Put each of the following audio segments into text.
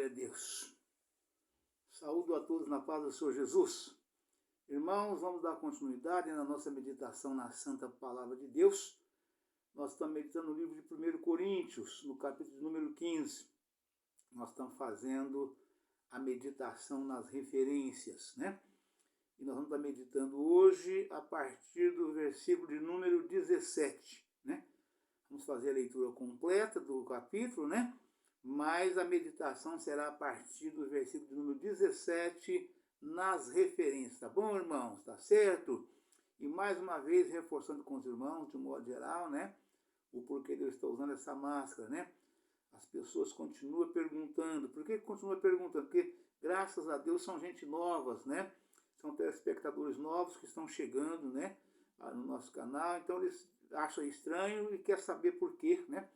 Glória a Deus. Saúdo a todos na paz do Senhor Jesus. Irmãos, vamos dar continuidade na nossa meditação na Santa Palavra de Deus. Nós estamos meditando no livro de 1 Coríntios, no capítulo número 15. Nós estamos fazendo a meditação nas referências, né? E nós vamos estar meditando hoje a partir do versículo de número 17, né? Vamos fazer a leitura completa do capítulo, né? Mas a meditação será a partir do versículo de número 17 nas referências, tá bom, irmãos? Tá certo? E mais uma vez, reforçando com os irmãos, de um modo geral, né? O porquê de eu estou usando essa máscara, né? As pessoas continuam perguntando. Por que continuam perguntando? Porque, graças a Deus, são gente novas, né? São telespectadores novos que estão chegando, né? No nosso canal. Então, eles acham estranho e querem saber por quê, né?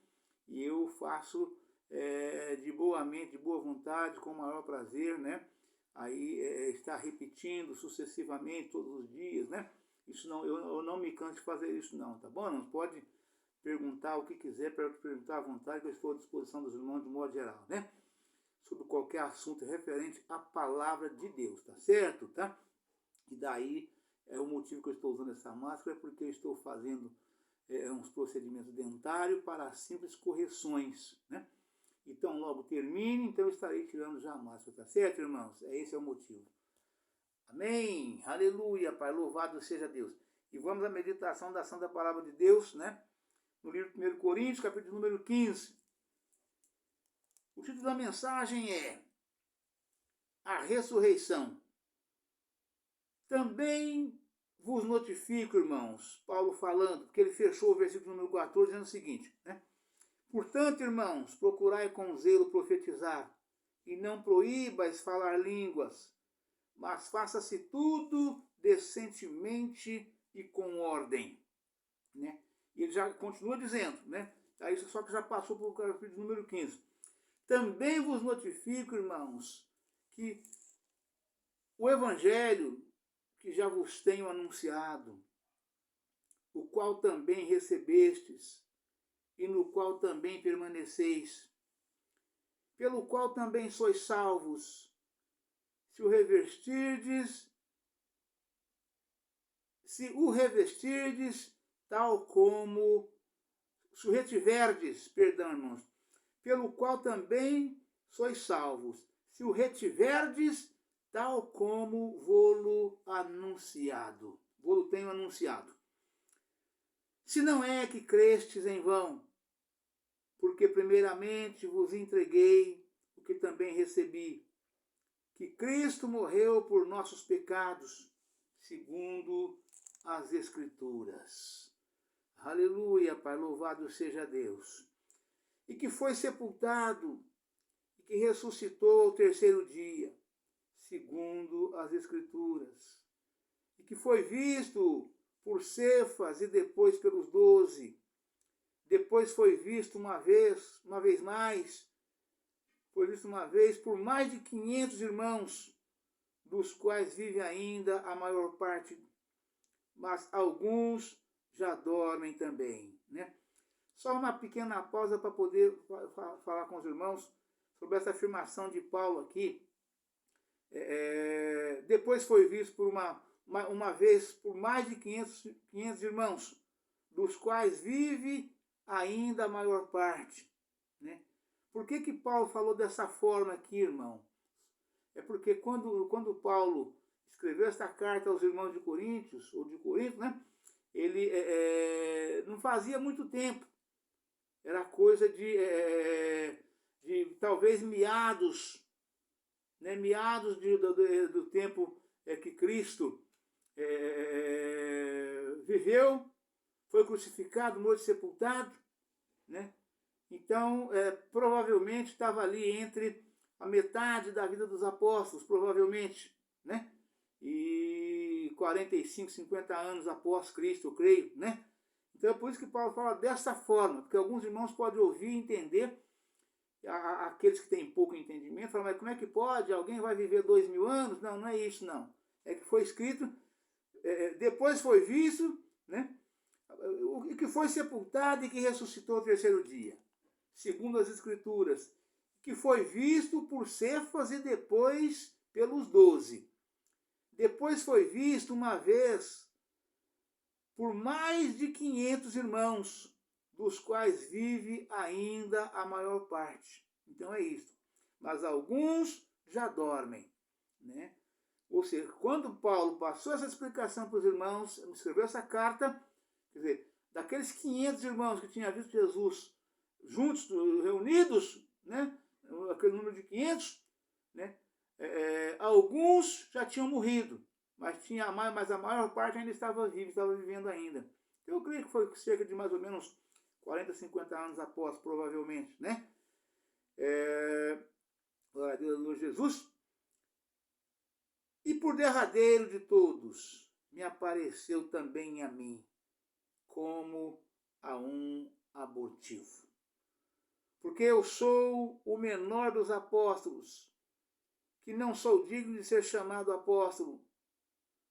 E eu faço de boa mente, de boa vontade, com o maior prazer, né? Aí está repetindo sucessivamente todos os dias, né? Isso não, eu não me canso de fazer isso não, tá bom? Não pode perguntar o que quiser, perguntar à vontade, que eu estou à disposição dos irmãos de modo geral, né? Sobre qualquer assunto referente à palavra de Deus, tá certo? Tá? E daí é o motivo que eu estou usando essa máscara, é porque eu estou fazendo uns procedimentos dentários para simples correções, né? Então, logo termine, então eu estarei tirando já a máscara, tá certo, irmãos? Esse é o motivo. Amém! Aleluia, Pai, louvado seja Deus. E vamos à meditação da Santa Palavra de Deus, né? No livro de 1 Coríntios, capítulo número 15. O título da mensagem é A Ressurreição. Também vos notifico, irmãos, Paulo falando, porque ele fechou o versículo número 14, dizendo o seguinte, né? Portanto, irmãos, procurai com zelo profetizar, e não proíbais falar línguas, mas faça-se tudo decentemente e com ordem. Né? E ele já continua dizendo, né? Aí, só que já passou para o capítulo número 15. Também vos notifico, irmãos, que o evangelho que já vos tenho anunciado, o qual também recebestes, e no qual também permaneceis, pelo qual também sois salvos, se o revestirdes, tal como, se o retiverdes, perdão, irmãos, pelo qual também sois salvos, se o retiverdes, tal como vou-lo anunciado, vou-lo tenho anunciado. Se não é que crestes em vão, porque primeiramente vos entreguei o que também recebi, que Cristo morreu por nossos pecados, segundo as Escrituras. Aleluia, Pai, louvado seja Deus. E que foi sepultado, e que ressuscitou ao terceiro dia, segundo as Escrituras. E que foi visto por Cefas e depois pelos 12. Depois foi visto uma vez mais, foi visto uma vez por mais de 500 irmãos, dos quais vive ainda a maior parte, mas alguns já dormem também, né? Só uma pequena pausa para poder falar com os irmãos sobre essa afirmação de Paulo aqui. Depois foi visto por uma vez por mais de 500 irmãos, dos quais vive ainda a maior parte, né? Por que Paulo falou dessa forma aqui, irmão? É porque quando Paulo escreveu esta carta aos irmãos de Coríntios, ou de Corinto, né? Ele não fazia muito tempo. Era coisa de talvez meados, né? Meados do tempo que Cristo viveu, foi crucificado, morto e sepultado, né? Então, provavelmente estava ali entre a metade da vida dos apóstolos, provavelmente, né? E 45, 50 anos após Cristo, eu creio, né? Então é por isso que Paulo fala dessa forma, porque alguns irmãos podem ouvir e entender, aqueles que têm pouco entendimento, falam, mas como é que pode? Alguém vai viver 2000 anos? Não, não é isso, não. É que foi escrito, depois foi visto, né? O que foi sepultado e que ressuscitou ao terceiro dia, segundo as Escrituras, que foi visto por Cefas e depois pelos 12. Depois foi visto uma vez por mais de 500 irmãos, dos quais vive ainda a maior parte. Então é isso. Mas alguns já dormem, né? Ou seja, quando Paulo passou essa explicação para os irmãos, escreveu essa carta, quer dizer, daqueles 500 irmãos que tinham visto Jesus juntos, reunidos, né? Aquele número de 500, né? Alguns já tinham morrido, mas a maior parte ainda estava viva, estava vivendo ainda. Eu creio que foi cerca de mais ou menos 40, 50 anos após, provavelmente, né? Glória a Deus, Lord Jesus. E por derradeiro de todos, me apareceu também a mim, como a um abortivo. Porque eu sou o menor dos apóstolos, que não sou digno de ser chamado apóstolo,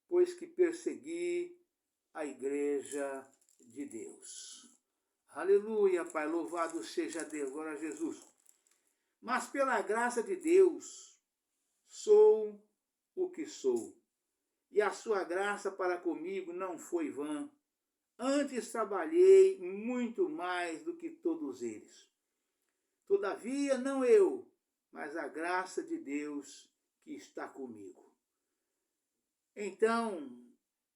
pois que persegui a igreja de Deus. Aleluia, Pai, louvado seja Deus, glória a Jesus. Mas pela graça de Deus, sou o que sou. E a sua graça para comigo não foi vã. Antes trabalhei muito mais do que todos eles. Todavia, não eu, mas a graça de Deus que está comigo. Então,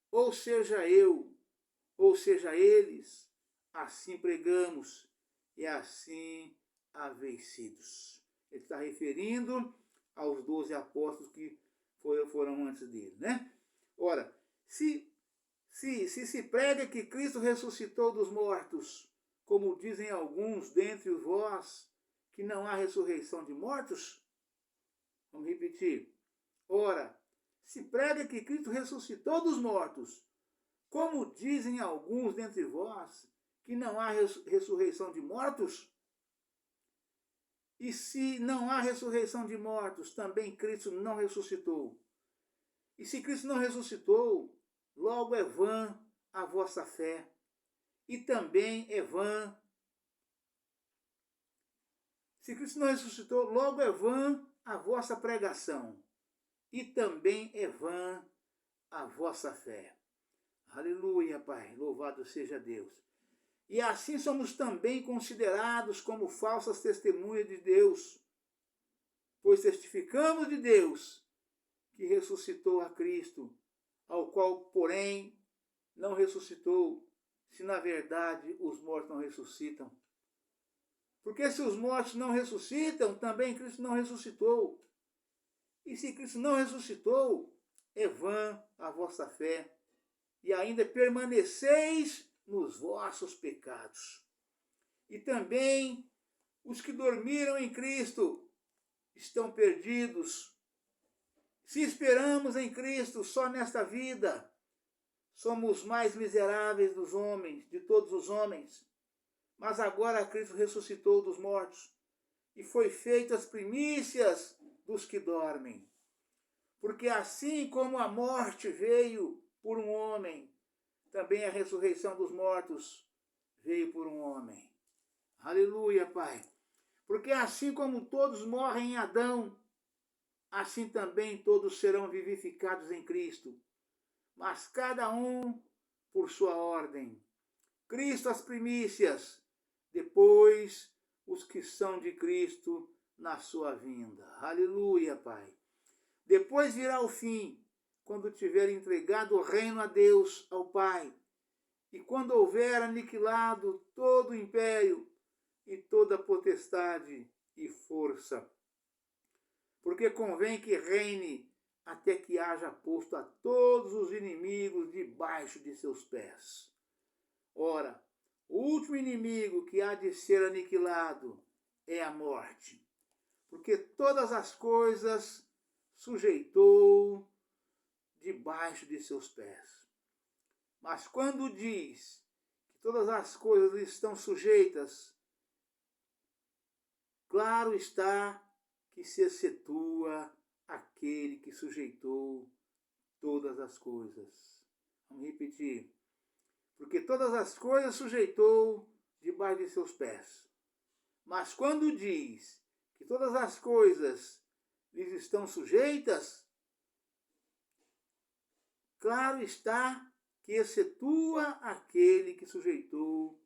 ou seja eu, ou seja eles, assim pregamos e assim haveis sidos. Ele está referindo aos 12 apóstolos que foram antes dele, né? Ora, se prega que Cristo ressuscitou dos mortos, como dizem alguns dentre vós, que não há ressurreição de mortos? Vamos repetir. Ora, se prega que Cristo ressuscitou dos mortos, como dizem alguns dentre vós, que não há ressurreição de mortos? E se não há ressurreição de mortos, também Cristo não ressuscitou. E se Cristo não ressuscitou, logo é vã a vossa fé, e também é vã. Se Cristo não ressuscitou, logo é vã a vossa pregação, e também é vã a vossa fé. Aleluia, Pai, louvado seja Deus. E assim somos também considerados como falsas testemunhas de Deus, pois testificamos de Deus que ressuscitou a Cristo, ao qual, porém, não ressuscitou, se na verdade os mortos não ressuscitam. Porque se os mortos não ressuscitam, também Cristo não ressuscitou. E se Cristo não ressuscitou, é vã a vossa fé, e ainda permaneceis nos vossos pecados. E também os que dormiram em Cristo estão perdidos. Se esperamos em Cristo só nesta vida, somos mais miseráveis dos homens, de todos os homens. Mas agora Cristo ressuscitou dos mortos e foi feito as primícias dos que dormem. Porque assim como a morte veio por um homem, também a ressurreição dos mortos veio por um homem. Aleluia, Pai. Porque assim como todos morrem em Adão, assim também todos serão vivificados em Cristo. Mas cada um por sua ordem. Cristo as primícias, depois os que são de Cristo na sua vinda. Aleluia, Pai. Depois virá o fim, quando tiver entregado o reino a Deus, ao Pai, e quando houver aniquilado todo o império e toda potestade e força. Porque convém que reine até que haja posto a todos os inimigos debaixo de seus pés. Ora, o último inimigo que há de ser aniquilado é a morte, porque todas as coisas sujeitou debaixo de seus pés. Mas quando diz que todas as coisas estão sujeitas, claro está que se excetua aquele que sujeitou todas as coisas. Vamos repetir. Porque todas as coisas sujeitou debaixo de seus pés. Mas quando diz que todas as coisas lhes estão sujeitas, claro está que excetua aquele que sujeitou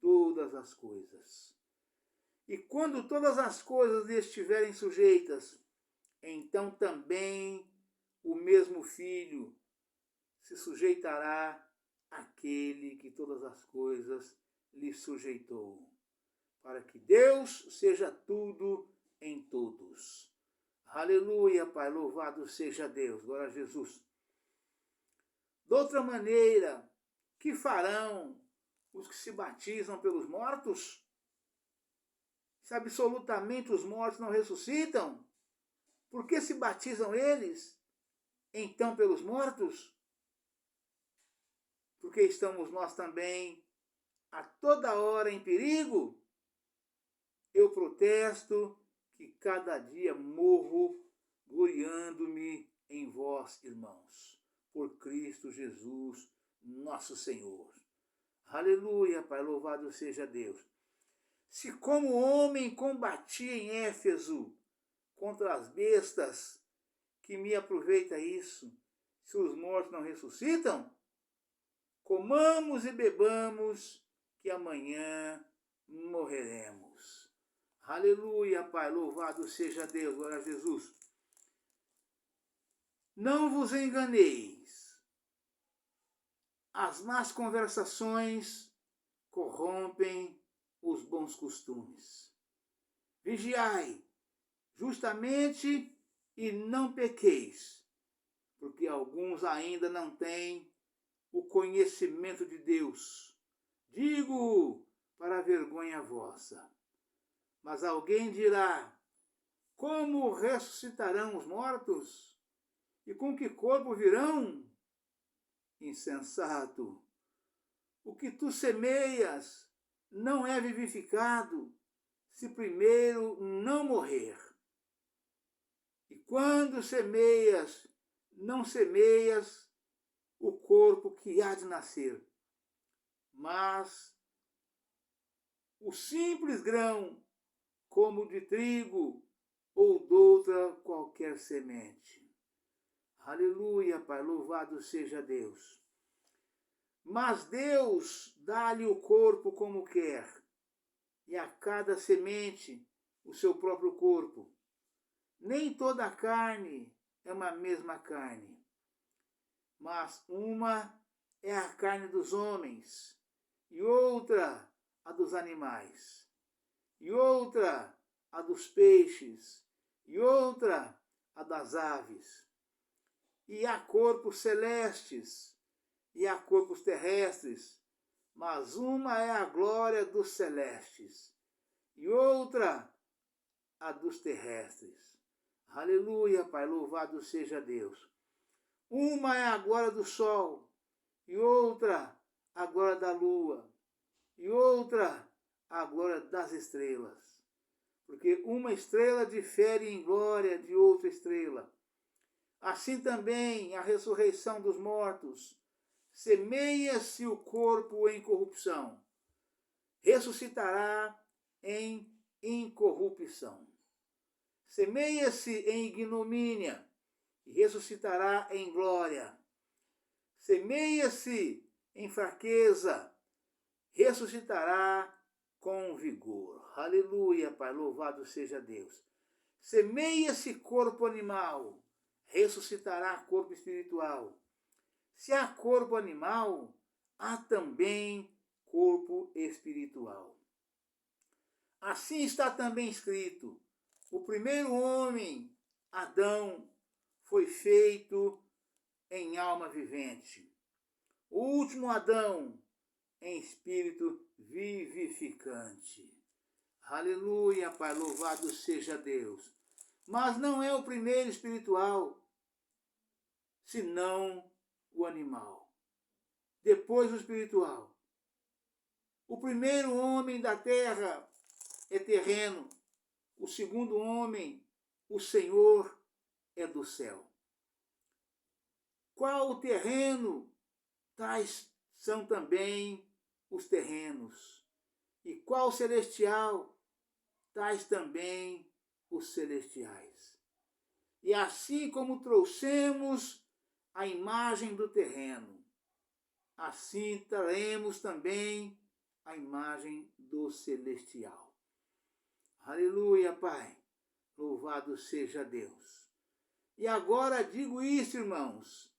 todas as coisas. E quando todas as coisas lhe estiverem sujeitas, então também o mesmo Filho se sujeitará àquele que todas as coisas lhe sujeitou, para que Deus seja tudo em todos. Aleluia, Pai, louvado seja Deus, glória a Jesus. De outra maneira, que farão os que se batizam pelos mortos? Se absolutamente os mortos não ressuscitam, por que se batizam eles, então, pelos mortos? Porque estamos nós também a toda hora em perigo? Eu protesto que cada dia morro gloriando-me em vós, irmãos, por Cristo Jesus, nosso Senhor. Aleluia, Pai, louvado seja Deus. Se como homem combati em Éfeso contra as bestas, que me aproveita isso, se os mortos não ressuscitam? Comamos e bebamos, que amanhã morreremos. Aleluia, Pai, louvado seja Deus, glória a Jesus. Não vos enganeis. As más conversações corrompem os bons costumes. Vigiai, justamente, e não pequeis, porque alguns ainda não têm o conhecimento de Deus. Digo para a vergonha vossa. Mas alguém dirá: como ressuscitarão os mortos? E com que corpo virão? Insensato! O que tu semeias não é vivificado, se primeiro não morrer. E quando semeias, não semeias o corpo que há de nascer, mas o simples grão, como de trigo ou doutra qualquer semente. Aleluia, Pai, louvado seja Deus. Mas Deus dá-lhe o corpo como quer, e a cada semente o seu próprio corpo. Nem toda a carne é uma mesma carne, mas uma é a carne dos homens, e outra a dos animais, e outra a dos peixes, e outra a das aves. E há corpos celestes, e há corpos terrestres, mas uma é a glória dos celestes, e outra a dos terrestres. Aleluia, Pai, louvado seja Deus. Uma é a glória do sol, e outra a glória da lua, e outra a glória das estrelas. Porque uma estrela difere em glória de outra estrela. Assim também a ressurreição dos mortos. Semeia-se o corpo em corrupção, ressuscitará em incorrupção. Semeia-se em ignomínia, e ressuscitará em glória. Semeia-se em fraqueza, ressuscitará com vigor. Aleluia, Pai, louvado seja Deus. Semeia-se corpo animal, ressuscitará corpo espiritual. Se há corpo animal, há também corpo espiritual. Assim está também escrito: o primeiro homem, Adão, foi feito em alma vivente. O último Adão, em espírito vivificante. Aleluia, Pai, louvado seja Deus. Mas não é o primeiro espiritual, senão o animal. Depois o espiritual. O primeiro homem da terra é terreno. O segundo homem, o Senhor, é do céu. Qual o terreno? Tais são também os terrenos. E qual celestial? Tais também os celestiais. E assim como trouxemos a imagem do terreno, assim traremos também a imagem do celestial. Aleluia, Pai. Louvado seja Deus. E agora digo isso, irmãos,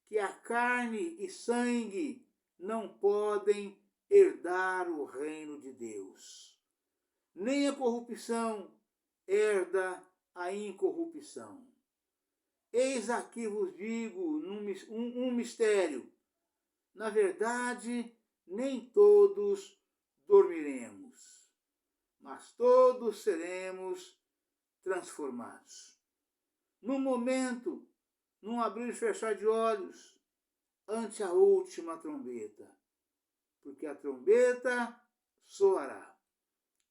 que a carne e sangue não podem herdar o reino de Deus. Nem a corrupção herda a incorrupção. Eis aqui vos digo um mistério. Na verdade, nem todos dormiremos, mas todos seremos transformados. No momento, num abrir e fechar de olhos, ante a última trombeta, porque a trombeta soará,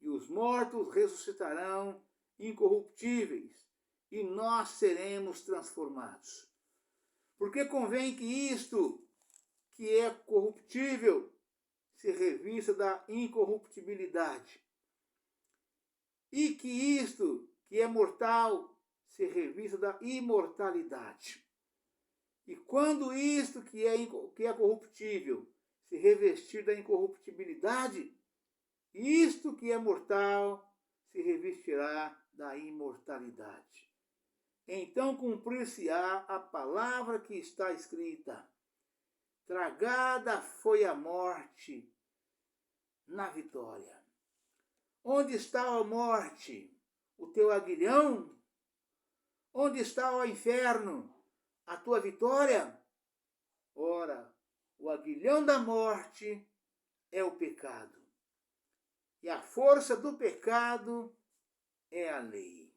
e os mortos ressuscitarão incorruptíveis, e nós seremos transformados. Porque convém que isto, que é corruptível, se revista da incorruptibilidade, e que isto, que é mortal, se revista da imortalidade. E quando isto que é corruptível se revestir da incorruptibilidade, isto que é mortal se revestirá da imortalidade. Então cumprir-se-á a palavra que está escrita: tragada foi a morte na vitória. Onde está a morte, o teu aguilhão? Onde está, ó inferno, a tua vitória? Ora, o aguilhão da morte é o pecado, e a força do pecado é a lei.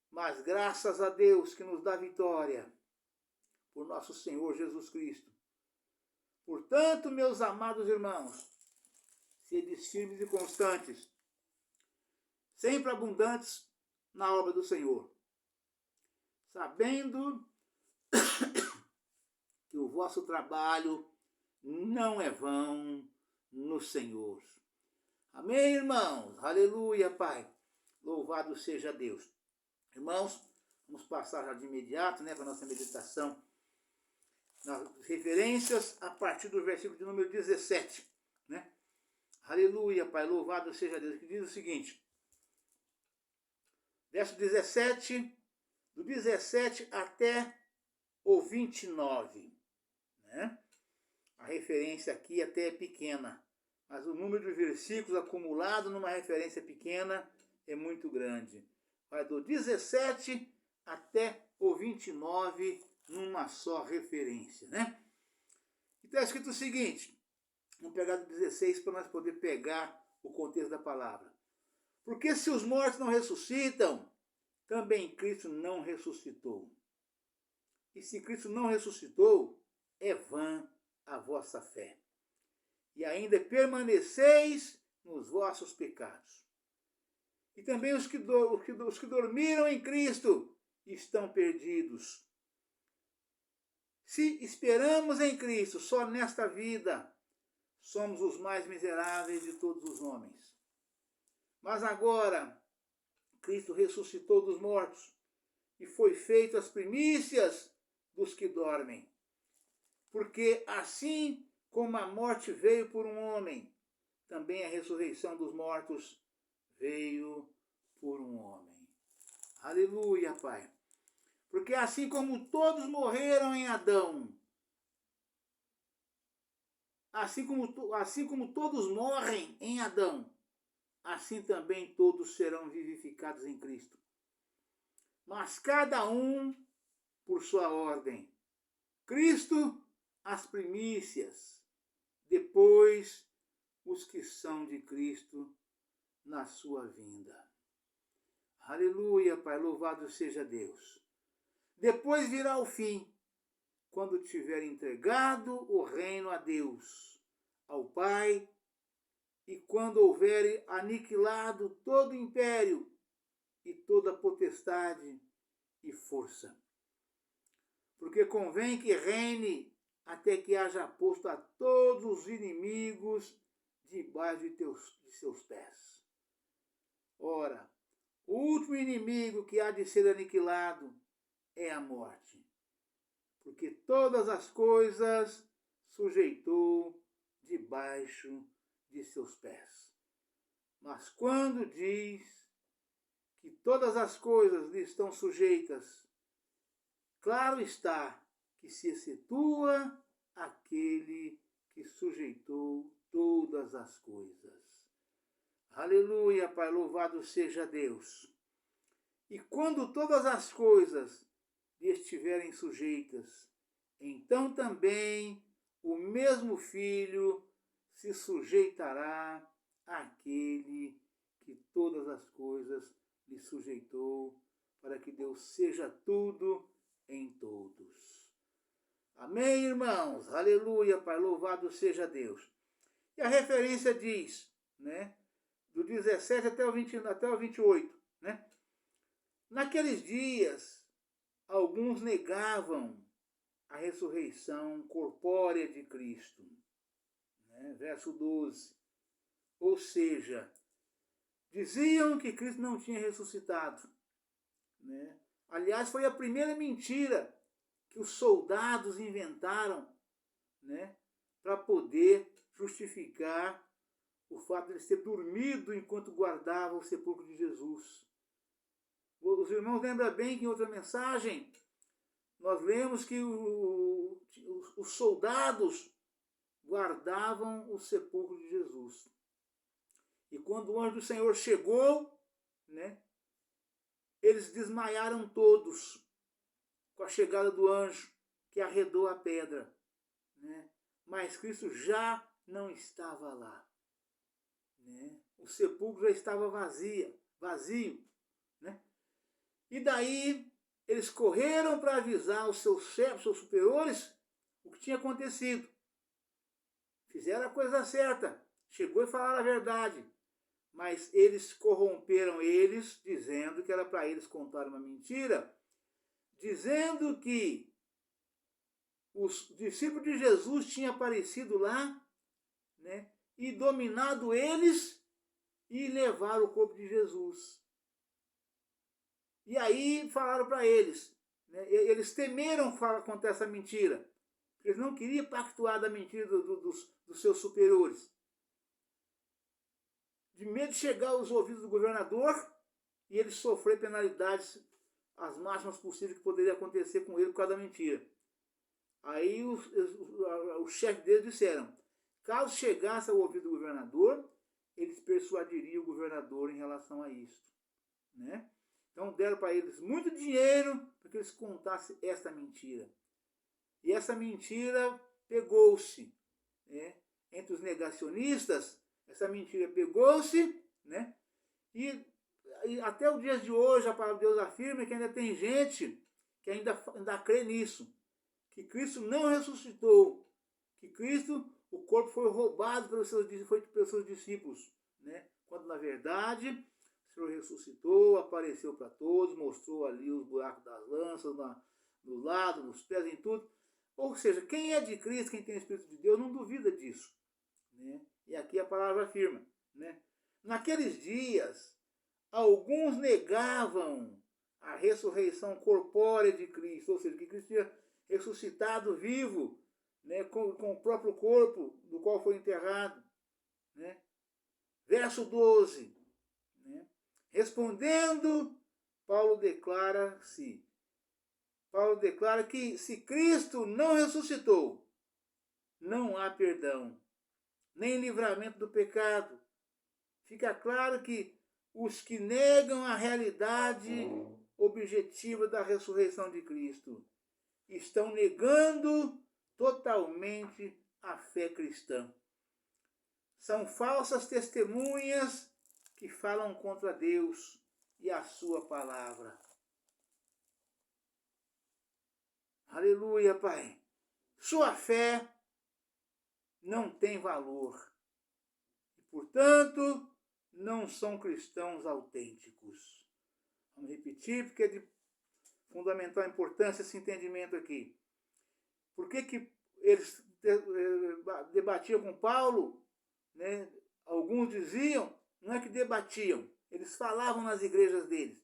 Mas graças a Deus que nos dá vitória, por nosso Senhor Jesus Cristo. Portanto, meus amados irmãos, sede firmes e constantes, sempre abundantes na obra do Senhor, sabendo que o vosso trabalho não é vão no Senhor. Amém, irmãos? Aleluia, Pai. Louvado seja Deus. Irmãos, vamos passar já de imediato, para a nossa meditação nas referências a partir do versículo de número 17. Aleluia, Pai. Louvado seja Deus. Que diz o seguinte. Verso 17, do 17 até o 29. A referência aqui até é pequena, mas o número de versículos acumulado numa referência pequena é muito grande. Vai do 17 até o 29 numa só referência. E está escrito o seguinte, vamos pegar do 16 para nós poder pegar o contexto da palavra. Porque se os mortos não ressuscitam, também Cristo não ressuscitou. E se Cristo não ressuscitou, é vã a vossa fé. E ainda permaneceis nos vossos pecados. E também os que dormiram em Cristo estão perdidos. Se esperamos em Cristo só nesta vida, somos os mais miseráveis de todos os homens. Mas agora, Cristo ressuscitou dos mortos e foi feito as primícias dos que dormem. Porque assim como a morte veio por um homem, também a ressurreição dos mortos veio por um homem. Aleluia, Pai. Porque assim como todos morreram em Adão, assim como todos morrem em Adão, assim também todos serão vivificados em Cristo. Mas cada um por sua ordem. Cristo, as primícias, depois os que são de Cristo na sua vinda. Aleluia, Pai, louvado seja Deus. Depois virá o fim, quando tiver entregado o reino a Deus, ao Pai, e quando houver aniquilado todo império e toda potestade e força. Porque convém que reine até que haja posto a todos os inimigos debaixo de seus pés. Ora, o último inimigo que há de ser aniquilado é a morte. Porque todas as coisas sujeitou debaixo de seus pés. Mas quando diz que todas as coisas lhe estão sujeitas, claro está que se excetua aquele que sujeitou todas as coisas. Aleluia, Pai, louvado seja Deus. E quando todas as coisas lhe estiverem sujeitas, então também o mesmo Filho se sujeitará àquele que todas as coisas lhe sujeitou, para que Deus seja tudo em todos. Amém, irmãos? Aleluia, Pai, louvado seja Deus. E a referência diz, né, do 17 até o 28, né? Naqueles dias, alguns negavam a ressurreição corpórea de Cristo, né? Verso 12. Ou seja, diziam que Cristo não tinha ressuscitado, né? Aliás, foi a primeira mentira que os soldados inventaram, né, para poder justificar o fato de ele ter dormido enquanto guardava o sepulcro de Jesus. Os irmãos lembram bem que em outra mensagem nós lemos que os soldados guardavam o sepulcro de Jesus. E quando o anjo do Senhor chegou, né, eles desmaiaram todos com a chegada do anjo que arredou a pedra, né? Mas Cristo já não estava lá, né? O sepulcro já estava vazio, né? E daí eles correram para avisar os seus chefes, seus superiores, o que tinha acontecido. Fizeram a coisa certa, chegou e falaram a verdade. Mas eles corromperam eles, dizendo que era para eles contar uma mentira, dizendo que os discípulos de Jesus tinham aparecido lá, né, e dominado eles e levaram o corpo de Jesus. E aí falaram para eles, né, eles temeram contar essa mentira, eles não queriam pactuar da mentira dos seus superiores, de medo de chegar aos ouvidos do governador e ele sofrer penalidades as máximas possíveis que poderia acontecer com ele por causa da mentira. Aí os chefes deles disseram, caso chegasse ao ouvido do governador, eles persuadiriam o governador em relação a isso, né? Então deram para eles muito dinheiro para que eles contassem essa mentira. E essa mentira pegou-se, né, entre os negacionistas. Essa mentira pegou-se, né? E até os dias de hoje a palavra de Deus afirma que ainda tem gente que ainda crê nisso, que Cristo não ressuscitou, que Cristo, o corpo foi roubado pelos seus discípulos, né? Quando na verdade o Senhor ressuscitou, apareceu para todos, mostrou ali os buracos das lanças, no lado, nos pés, em tudo. Ou seja, quem é de Cristo, quem tem o Espírito de Deus, não duvida disso, né? E aqui a palavra afirma, né? Naqueles dias, alguns negavam a ressurreição corpórea de Cristo, ou seja, que Cristo tinha ressuscitado vivo, né, com o próprio corpo do qual foi enterrado, né? Verso 12, né? Respondendo, Paulo declara que se Cristo não ressuscitou, não há perdão, nem livramento do pecado. Fica claro que os que negam a realidade objetiva da ressurreição de Cristo estão negando totalmente a fé cristã. São falsas testemunhas que falam contra Deus e a sua palavra. Aleluia, Pai. Sua fé não tem valor. E, portanto, não são cristãos autênticos. Vamos repetir, porque é de fundamental importância esse entendimento aqui. Por que eles debatiam com Paulo, né? Alguns diziam, não é que debatiam, eles falavam nas igrejas deles.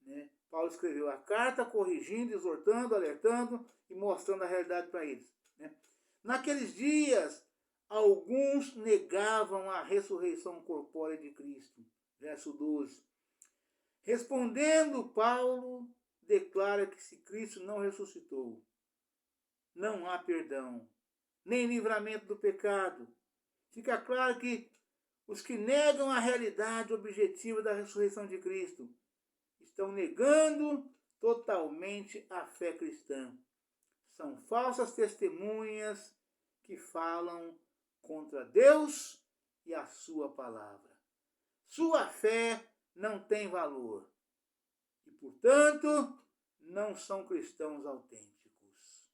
Né? Paulo escreveu a carta corrigindo, exortando, alertando e mostrando a realidade para eles. Né? Naqueles dias, alguns negavam a ressurreição corpórea de Cristo. Verso 12. Respondendo, Paulo declara que se Cristo não ressuscitou, não há perdão, nem livramento do pecado. Fica claro que os que negam a realidade objetiva da ressurreição de Cristo estão negando totalmente a fé cristã. São falsas testemunhas que falam contra Deus e a sua palavra. Sua fé não tem valor e, portanto, não são cristãos autênticos.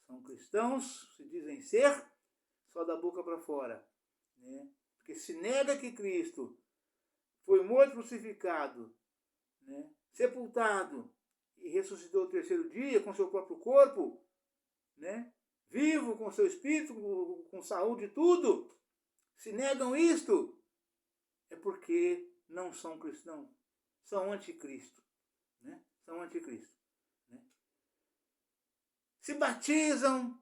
São cristãos, se dizem ser, só da boca para fora. Né? Porque se nega que Cristo foi morto, crucificado, né? Sepultado e ressuscitou o terceiro dia com seu próprio corpo, né? Vivo com seu espírito, com saúde e tudo, se negam isto, é porque não são cristãos, são anticristo. Né? São anticristo. Né? Se batizam,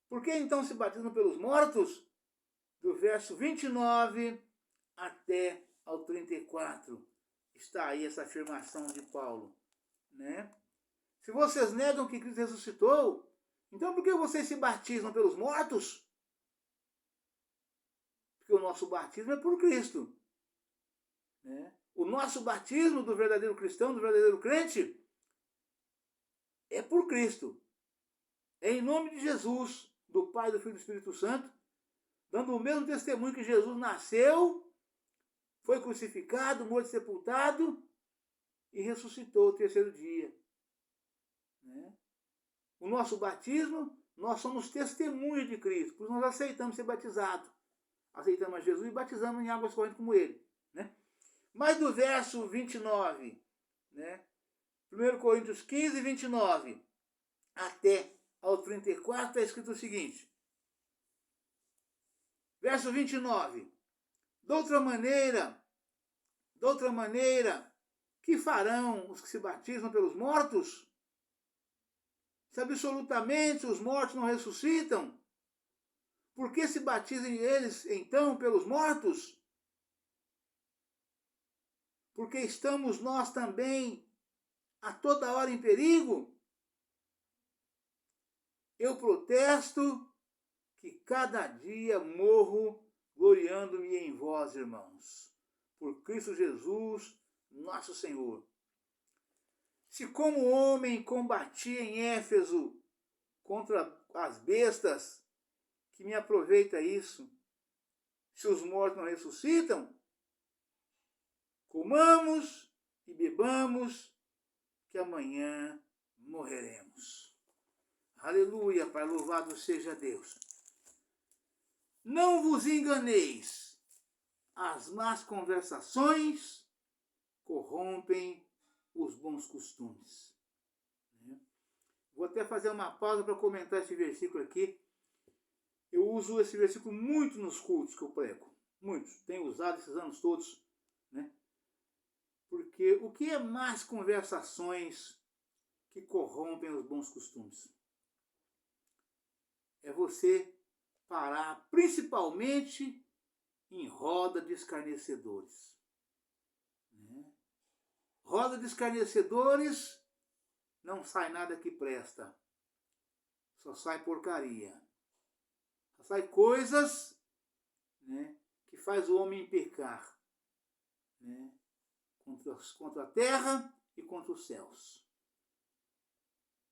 por que então se batizam pelos mortos? Do verso 29 até ao 34. Está aí essa afirmação de Paulo. Né? Se vocês negam que Cristo ressuscitou, então por que vocês se batizam pelos mortos? Porque o nosso batismo é por Cristo. Né? O nosso batismo do verdadeiro cristão, do verdadeiro crente, é por Cristo. É em nome de Jesus, do Pai, do Filho e do Espírito Santo, dando o mesmo testemunho que Jesus nasceu, foi crucificado, morto, sepultado e ressuscitou o terceiro dia. Né? O nosso batismo, nós somos testemunhas de Cristo, por isso nós aceitamos ser batizados. Aceitamos a Jesus e batizamos em águas correntes como Ele. Né? Mas do verso 29, né? 1 Coríntios 15, 29, até ao 34, está escrito o seguinte. Verso 29. De outra maneira, que farão os que se batizam pelos mortos? Se absolutamente os mortos não ressuscitam, por que se batizem eles, então, pelos mortos? Porque estamos nós também a toda hora em perigo? Eu protesto que cada dia morro gloriando-me em vós, irmãos, por Cristo Jesus, nosso Senhor. Se como homem combati em Éfeso contra as bestas, que me aproveita isso, se os mortos não ressuscitam, comamos e bebamos, que amanhã morreremos. Aleluia, Pai, louvado seja Deus. Não vos enganeis, as más conversações corrompem os bons costumes. Vou até fazer uma pausa para comentar esse versículo aqui. Eu uso esse versículo muito nos cultos que eu prego. Muitos. Tenho usado esses anos todos. Né? Porque o que é más conversações que corrompem os bons costumes? É você parar principalmente em roda de escarnecedores. Né? Roda de escarnecedores, não sai nada que presta. Só sai porcaria. Só sai coisas, né, que faz o homem pecar. Né, contra a terra e contra os céus.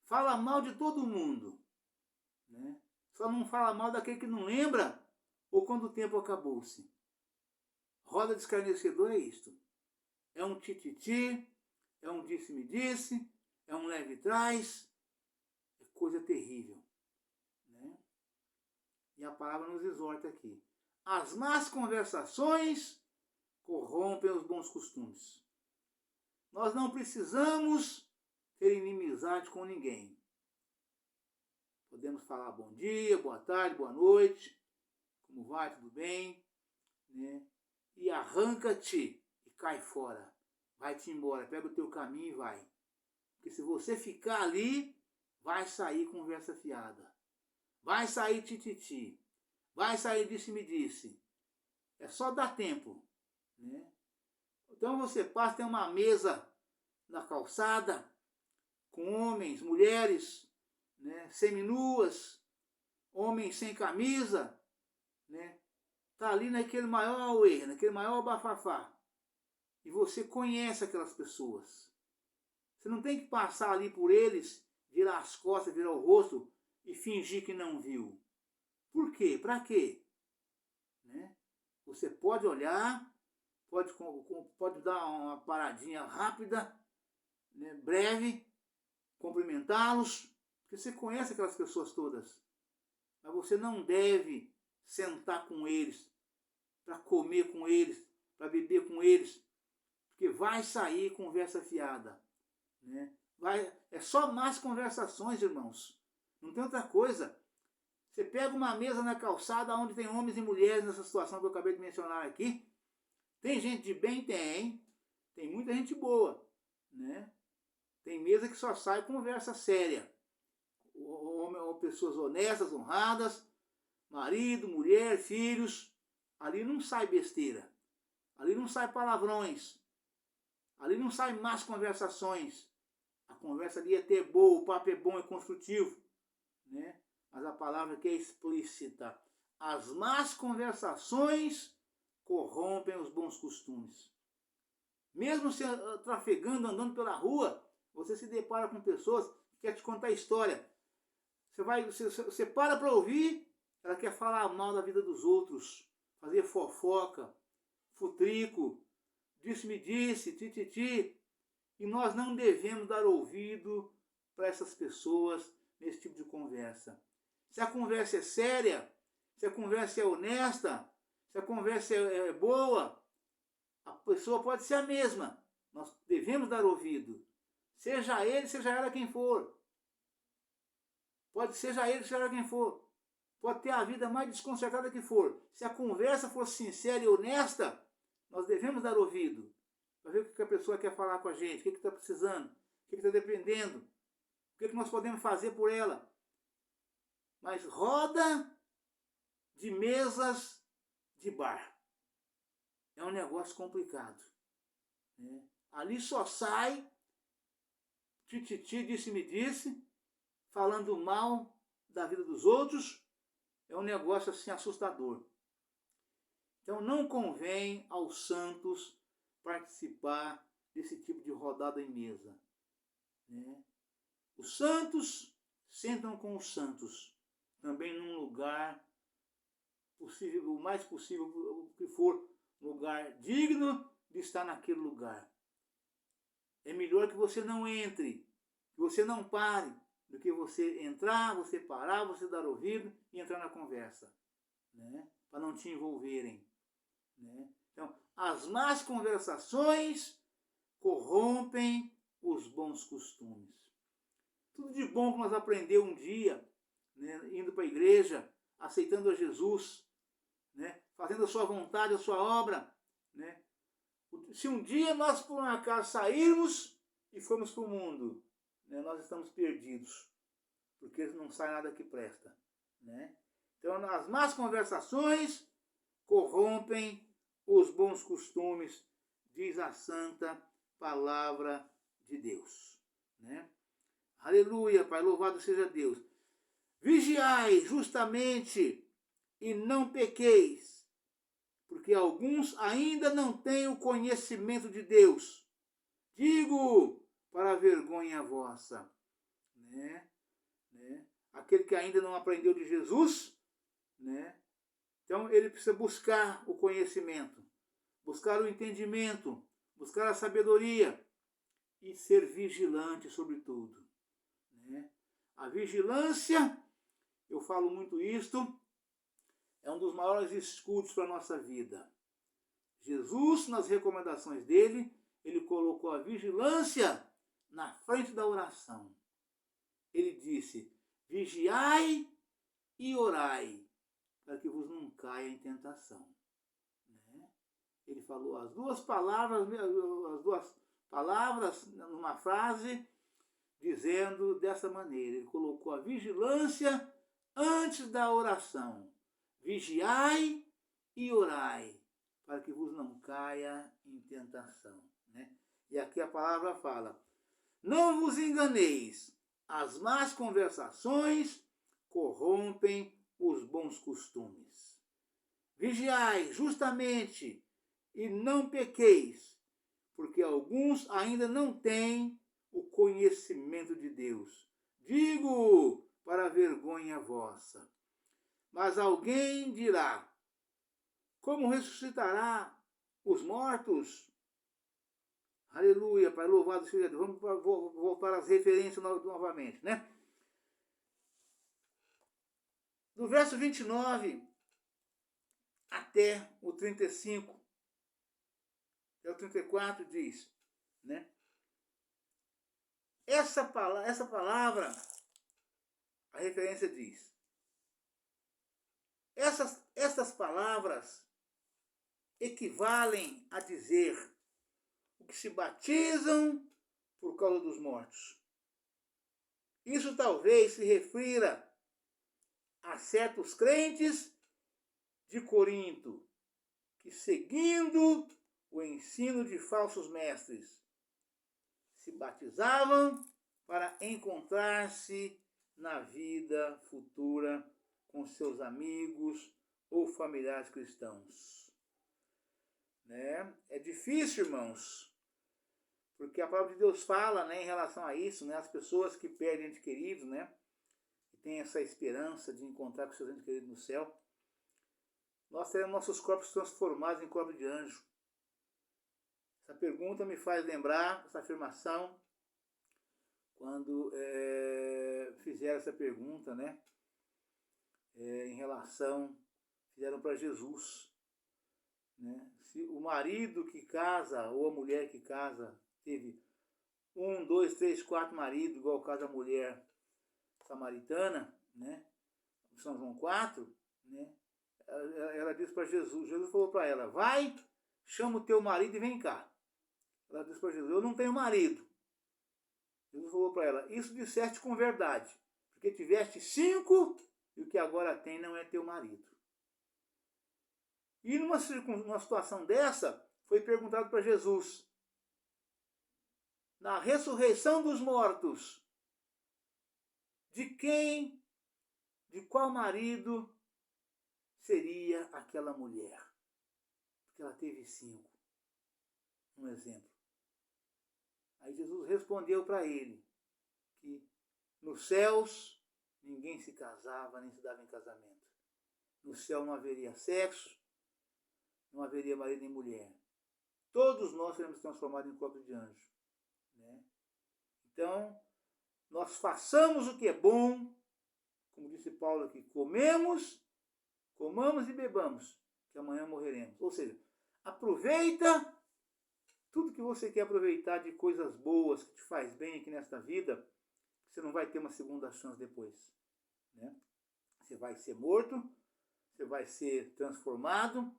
Fala mal de todo mundo. Né? Só não fala mal daquele que não lembra ou quando o tempo acabou-se. Roda de escarnecedor é isto. É um tititi, é um disse-me-disse, é um leve-trás, é coisa terrível. Né? E a palavra nos exorta aqui. As más conversações corrompem os bons costumes. Nós não precisamos ter inimizade com ninguém. Podemos falar bom dia, boa tarde, boa noite, como vai, tudo bem, né? E arranca-te e cai fora, vai-te embora, pega o teu caminho e vai. Porque se você ficar ali, vai sair conversa fiada, vai sair tititi, vai sair disse-me-disse. É só dar tempo, né? Então você passa, tem uma mesa na calçada, com homens, mulheres, né, seminuas, homens sem camisa, né? Tá ali naquele maior auê, naquele maior bafafá. E você conhece aquelas pessoas. Você não tem que passar ali por eles, virar as costas, virar o rosto e fingir que não viu. Por quê? Para quê? Né? Você pode olhar, pode dar uma paradinha rápida, né, breve, cumprimentá-los, porque você conhece aquelas pessoas todas. Mas você não deve sentar com eles, para comer com eles, para beber com eles, porque vai sair conversa fiada. Né? É só más conversações, irmãos. Não tem outra coisa. Você pega uma mesa na calçada onde tem homens e mulheres nessa situação que eu acabei de mencionar aqui. Tem gente de bem? Tem muita gente boa. Né? Tem mesa que só sai conversa séria. Ou pessoas honestas, honradas, marido, mulher, filhos. Ali não sai besteira. Ali não sai palavrões. Ali não sai más conversações. A conversa ali é ter boa, o papo é bom e construtivo. Né? Mas a palavra aqui é explícita. As más conversações corrompem os bons costumes. Mesmo se trafegando, andando pela rua, você se depara com pessoas que querem te contar história. Você para ouvir, ela quer falar mal da vida dos outros, fazer fofoca, futrico, disse-me-disse, tititi. E nós não devemos dar ouvido para essas pessoas nesse tipo de conversa. Se a conversa é séria, se a conversa é honesta, se a conversa é boa, a pessoa pode ser a mesma. Nós devemos dar ouvido. Seja ele, seja ela quem for. Seja ele, seja ela quem for. Pode ter a vida mais desconcertada que for. Se a conversa for sincera e honesta, nós devemos dar ouvido. Para ver o que a pessoa quer falar com a gente, o que está precisando, o que está dependendo, o que nós podemos fazer por ela. Mas roda de mesas de bar é um negócio complicado. Né? Ali só sai tititi, disse-me-disse, falando mal da vida dos outros. É um negócio assim assustador. Então não convém aos santos participar desse tipo de rodada em mesa. Né? Os santos sentam com os santos, também num lugar possível, o mais possível que for, lugar digno de estar naquele lugar. É melhor que você não entre, que você não pare, do que você entrar, você parar, você dar ouvido e entrar na conversa, né? Para não te envolverem. Né? Então, as más conversações corrompem os bons costumes. Tudo de bom que nós aprendemos um dia, né, indo para a igreja, aceitando a Jesus, né, fazendo a sua vontade, a sua obra. Né? Se um dia nós, por um acaso, sairmos e formos para o mundo, né, nós estamos perdidos, porque não sai nada que presta. Né? Então, as más conversações corrompem os bons costumes, diz a santa palavra de Deus. Né? Aleluia, Pai, louvado seja Deus. Vigiai justamente e não pequeis, porque alguns ainda não têm o conhecimento de Deus. Digo para a vergonha vossa. Né? Aquele que ainda não aprendeu de Jesus, né? Então ele precisa buscar o conhecimento, buscar o entendimento, buscar a sabedoria e ser vigilante sobre tudo. Né? A vigilância, eu falo muito isto, é um dos maiores escudos para a nossa vida. Jesus, nas recomendações dele, ele colocou a vigilância na frente da oração. Ele disse, vigiai e orai, para que vos não caia em tentação. Né? Ele falou as duas palavras numa frase, dizendo dessa maneira. Ele colocou a vigilância antes da oração. Vigiai e orai, para que vos não caia em tentação. Né? E aqui a palavra fala: não vos enganeis, as más conversações corrompem os bons costumes. Vigiai justamente e não pequeis, porque alguns ainda não têm o conhecimento de Deus. Digo para vergonha vossa. Mas alguém dirá: como ressuscitará os mortos? Aleluia, Pai, louvado seja Deus. Vamos voltar às referências novamente, né? Do verso 29 até o 35, até o 34 diz, né? Essa palavra, a referência diz: essas palavras equivalem a dizer o que se batizam por causa dos mortos. Isso talvez se refira a certos crentes de Corinto que, seguindo o ensino de falsos mestres, se batizavam para encontrar-se na vida futura com seus amigos ou familiares cristãos. Né? É difícil, irmãos, porque a palavra de Deus fala, né, em relação a isso, né, as pessoas que perdem entes queridos, né, e têm essa esperança de encontrar com seus entes queridos no céu, nós teremos nossos corpos transformados em corpos de anjo. Essa pergunta me faz lembrar, essa afirmação, quando fizeram essa pergunta, né, em relação, fizeram para Jesus, né, se o marido que casa ou a mulher que casa teve 1, 2, 3, 4 maridos, igual o caso da mulher samaritana, né, São João 4, né, ela disse para Jesus, Jesus falou para ela: vai, chama o teu marido e vem cá. Ela disse para Jesus: eu não tenho marido. Jesus falou para ela: isso disseste com verdade, porque tiveste 5 e o que agora tem não é teu marido. E numa situação dessa, foi perguntado para Jesus: na ressurreição dos mortos, de qual marido seria aquela mulher? Porque ela teve 5. Um exemplo. Aí Jesus respondeu para ele que nos céus ninguém se casava nem se dava em casamento. No céu não haveria sexo, não haveria marido nem mulher. Todos nós seremos transformados em corpo de anjo. Né? Então, nós façamos o que é bom, como disse Paulo aqui: comamos e bebamos, que amanhã morreremos. Ou seja, aproveita tudo que você quer aproveitar de coisas boas, que te faz bem aqui nesta vida, você não vai ter uma segunda chance depois. Né? Você vai ser morto, você vai ser transformado,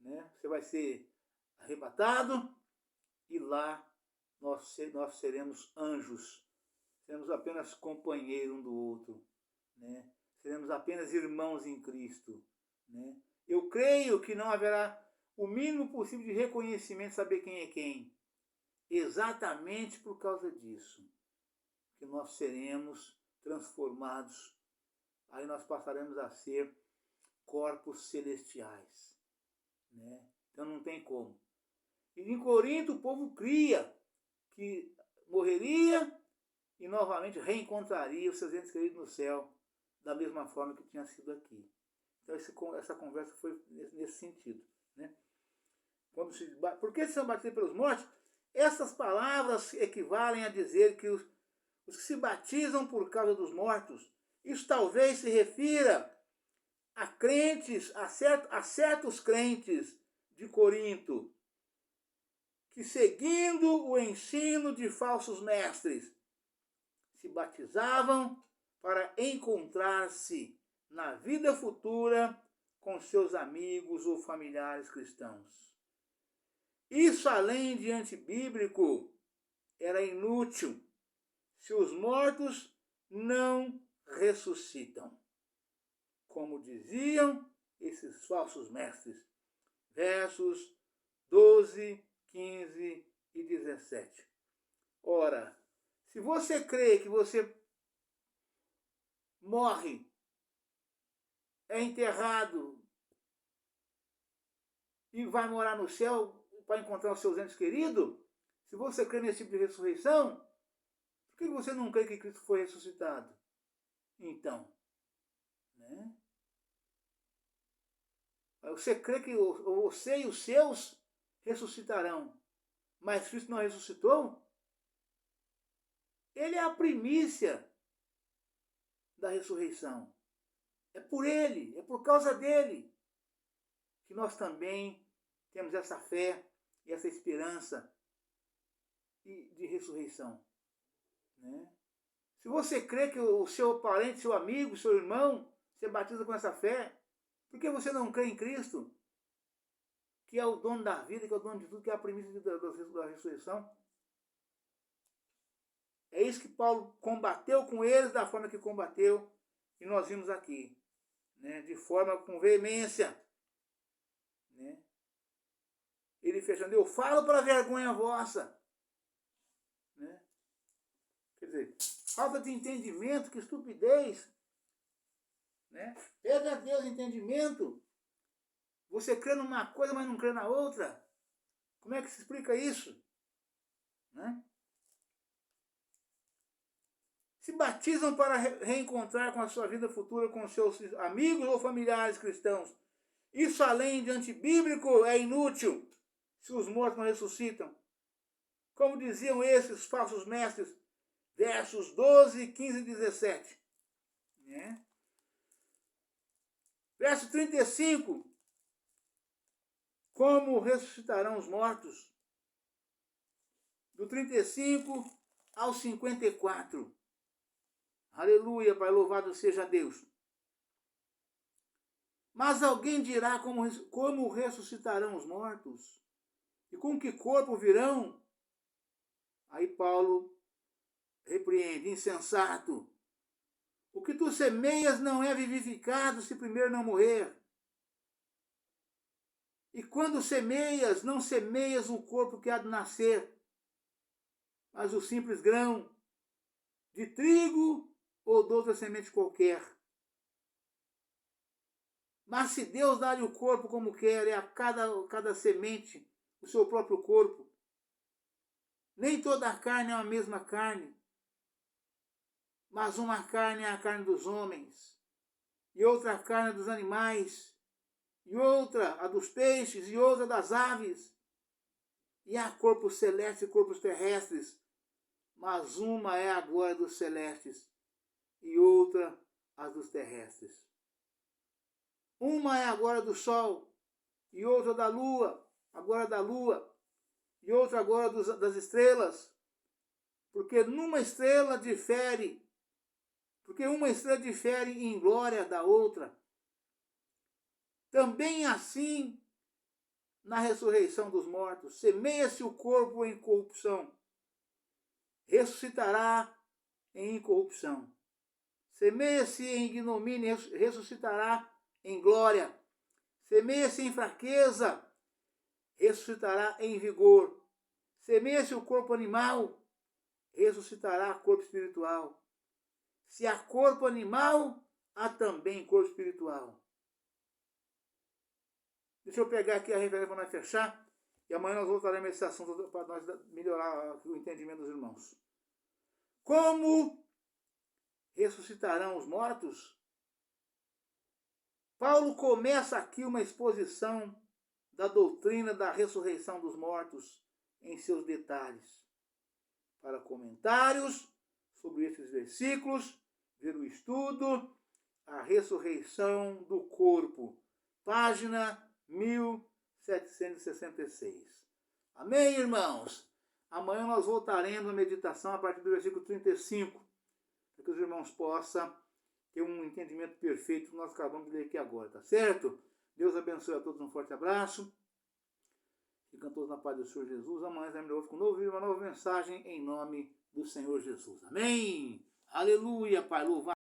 né? Você vai ser arrebatado, e lá nós seremos anjos. Seremos apenas companheiros um do outro. Né? Seremos apenas irmãos em Cristo. Né? Eu creio que não haverá o mínimo possível de reconhecimento, saber quem é quem. Exatamente por causa disso. Que nós seremos transformados. Aí nós passaremos a ser corpos celestiais. Né? Então não tem como. E em Corinto o povo cria que morreria e novamente reencontraria os seus entes queridos no céu, da mesma forma que tinha sido aqui. Então essa conversa foi nesse sentido. Né? Por que são batidos pelos mortos? Essas palavras equivalem a dizer que os que se batizam por causa dos mortos, isso talvez se refira a crentes, a certos crentes de Corinto, que, seguindo o ensino de falsos mestres, se batizavam para encontrar-se na vida futura com seus amigos ou familiares cristãos. Isso, além de antibíblico, era inútil se os mortos não ressuscitam, como diziam esses falsos mestres. Versos 12, 15 e 17. Ora, se você crê que você morre, é enterrado e vai morar no céu para encontrar os seus entes queridos, se você crê nesse tipo de ressurreição, por que você não crê que Cristo foi ressuscitado? Então, né? Você crê que você e os seus ressuscitarão, mas Cristo não ressuscitou? Ele é a primícia da ressurreição. É por ele, é por causa dele, que nós também temos essa fé e essa esperança de ressurreição. Né? Se você crê que o seu parente, seu amigo, seu irmão, se batiza com essa fé, por que você não crê em Cristo, que é o dono da vida, que é o dono de tudo, que é a primícia da ressurreição? É isso que Paulo combateu com eles da forma que combateu, e nós vimos aqui, né? De forma com veemência. Né? Ele fechando, eu falo para vergonha vossa. Né? Quer dizer, falta de entendimento, que estupidez. Né? Pede a Deus entendimento. Você crê numa coisa, mas não crê na outra. Como é que se explica isso? Né? Se batizam para reencontrar com a sua vida futura com seus amigos ou familiares cristãos. Isso, além de antibíblico, é inútil se os mortos não ressuscitam. Como diziam esses falsos mestres, versos 12, 15 e 17. Né? Verso 35. Como ressuscitarão os mortos? Do 35 ao 54. Aleluia, Pai, louvado seja Deus. Mas alguém dirá como ressuscitarão os mortos? E com que corpo virão? Aí Paulo repreende, insensato. O que tu semeias não é vivificado se primeiro não morrer. E quando semeias, não semeias o corpo que há de nascer, mas o simples grão de trigo ou de outra semente qualquer. Mas se Deus dá-lhe o corpo como quer, é a cada semente o seu próprio corpo. Nem toda a carne é a mesma carne, mas uma carne é a carne dos homens, e outra a carne dos animais, e outra a dos peixes, e outra das aves. E há corpos celestes e corpos terrestres, mas uma é a glória dos celestes, e outra a dos terrestres. Uma é a glória do sol, e outra da lua, a glória da lua, e outra a glória das estrelas, porque uma estrela difere em glória da outra. Também assim, na ressurreição dos mortos, semeia-se o corpo em corrupção, ressuscitará em incorrupção. Semeia-se em ignomínia, ressuscitará em glória. Semeia-se em fraqueza, ressuscitará em vigor. Semeia-se o corpo animal, ressuscitará corpo espiritual. Se há corpo animal, há também corpo espiritual. Deixa eu pegar aqui a referência para nós fechar. E amanhã nós voltaremos a esse assunto para nós melhorar o entendimento dos irmãos. Como ressuscitarão os mortos? Paulo começa aqui uma exposição da doutrina da ressurreição dos mortos em seus detalhes. Para comentários sobre esses versículos, ver o estudo, a ressurreição do corpo, página 1766. Amém, irmãos? Amanhã nós voltaremos à meditação a partir do versículo 35, para que os irmãos possam ter um entendimento perfeito do que nós acabamos de ler aqui agora, tá certo? Deus abençoe a todos, um forte abraço. Ficam todos na paz do Senhor Jesus. Amanhã terminou com um novo vídeo, uma nova mensagem em nome do Senhor Jesus. Amém? Aleluia, Pai. Louvado